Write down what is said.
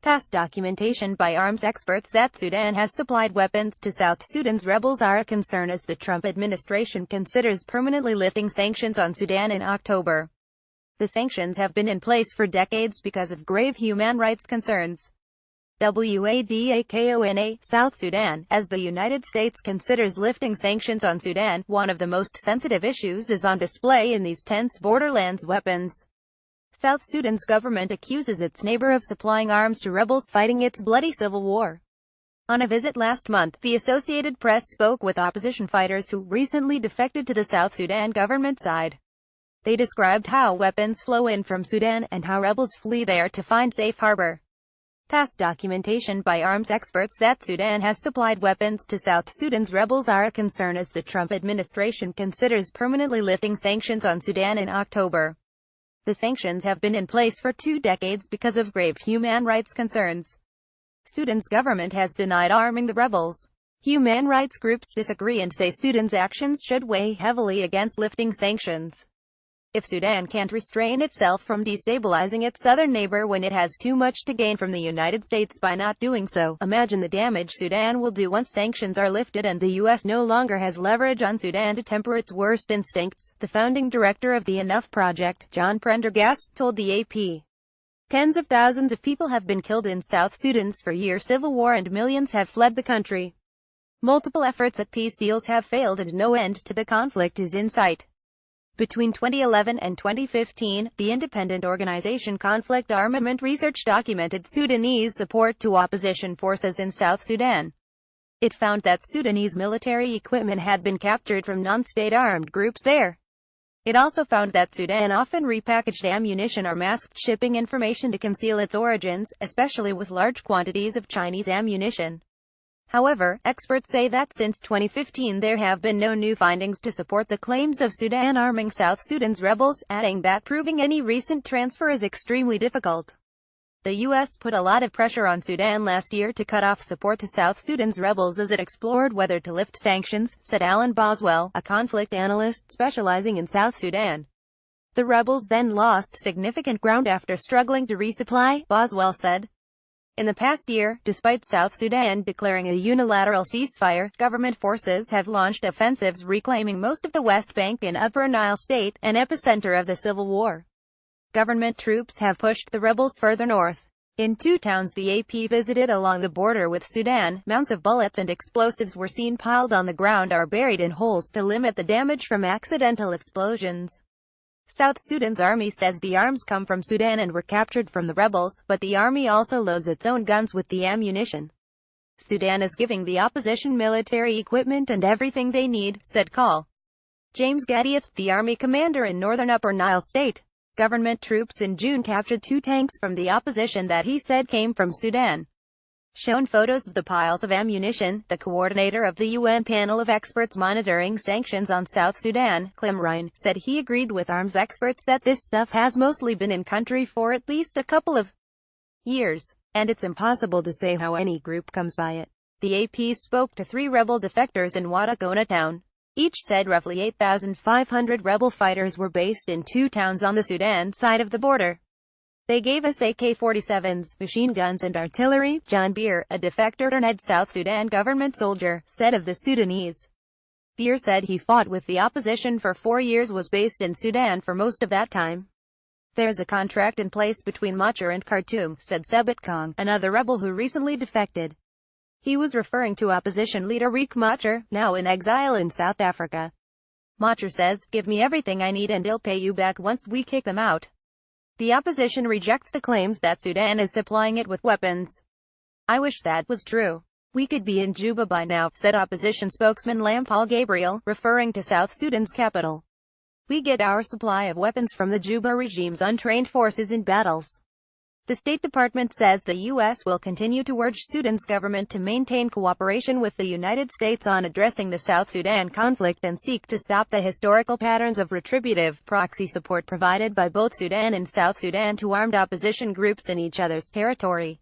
Past documentation by arms experts that Sudan has supplied weapons to South Sudan's rebels are a concern as the Trump administration considers permanently lifting sanctions on Sudan in October. The sanctions have been in place for decades because of grave human rights concerns. WADAKONA, South Sudan. As the United States considers lifting sanctions on Sudan, one of the most sensitive issues is on display in these tense borderlands: weapons. South Sudan's government accuses its neighbor of supplying arms to rebels fighting its bloody civil war. On a visit last month, the Associated Press spoke with opposition fighters who recently defected to the South Sudan government side. They described how weapons flow in from Sudan and how rebels flee there to find safe harbor. Past documentation by arms experts that Sudan has supplied weapons to South Sudan's rebels are a concern as the Trump administration considers permanently lifting sanctions on Sudan in October. The sanctions have been in place for 2 decades because of grave human rights concerns. Sudan's government has denied arming the rebels. Human rights groups disagree and say Sudan's actions should weigh heavily against lifting sanctions. If Sudan can't restrain itself from destabilizing its southern neighbor when it has too much to gain from the United States by not doing so, imagine the damage Sudan will do once sanctions are lifted and the U.S. no longer has leverage on Sudan to temper its worst instincts, the founding director of the Enough Project, John Prendergast, told the AP. Tens of thousands of people have been killed in South Sudan's 4-year civil war and millions have fled the country. Multiple efforts at peace deals have failed and no end to the conflict is in sight. Between 2011 and 2015, the independent organization Conflict Armament Research documented Sudanese support to opposition forces in South Sudan. It found that Sudanese military equipment had been captured from non-state armed groups there. It also found that Sudan often repackaged ammunition or masked shipping information to conceal its origins, especially with large quantities of Chinese ammunition. However, experts say that since 2015 there have been no new findings to support the claims of Sudan arming South Sudan's rebels, adding that proving any recent transfer is extremely difficult. The U.S. put a lot of pressure on Sudan last year to cut off support to South Sudan's rebels as it explored whether to lift sanctions, said Alan Boswell, a conflict analyst specializing in South Sudan. The rebels then lost significant ground after struggling to resupply, Boswell said. In the past year, despite South Sudan declaring a unilateral ceasefire, government forces have launched offensives reclaiming most of the West Bank in Upper Nile State, an epicenter of the civil war. Government troops have pushed the rebels further north. In 2 towns the AP visited along the border with Sudan, mounds of bullets and explosives were seen piled on the ground or buried in holes to limit the damage from accidental explosions. South Sudan's army says the arms come from Sudan and were captured from the rebels, but the army also loads its own guns with the ammunition. Sudan is giving the opposition military equipment and everything they need, said Col. James Gaddiath, the army commander in northern Upper Nile State. Government troops in June captured 2 tanks from the opposition that he said came from Sudan. Shown photos of the piles of ammunition, the coordinator of the UN panel of experts monitoring sanctions on South Sudan, Clem Ryan, said he agreed with arms experts that this stuff has mostly been in country for at least a couple of years, and it's impossible to say how any group comes by it. The AP spoke to 3 rebel defectors in Wadagona town. Each said roughly 8,500 rebel fighters were based in 2 towns on the Sudan side of the border. They gave us AK-47s, machine guns and artillery, John Beer, a defector turned South Sudan government soldier, said of the Sudanese. Beer said he fought with the opposition for 4 years, was based in Sudan for most of that time. There's a contract in place between Machar and Khartoum, said Sebit Kong, another rebel who recently defected. He was referring to opposition leader Riek Machar, now in exile in South Africa. Machar says, "Give me everything I need and I'll pay you back once we kick them out." The opposition rejects the claims that Sudan is supplying it with weapons. "I wish that was true. We could be in Juba by now," said opposition spokesman Lampal Gabriel, referring to South Sudan's capital. "We get our supply of weapons from the Juba regime's untrained forces in battles." The State Department says the U.S. will continue to urge Sudan's government to maintain cooperation with the United States on addressing the South Sudan conflict and seek to stop the historical patterns of retributive, proxy support provided by both Sudan and South Sudan to armed opposition groups in each other's territory.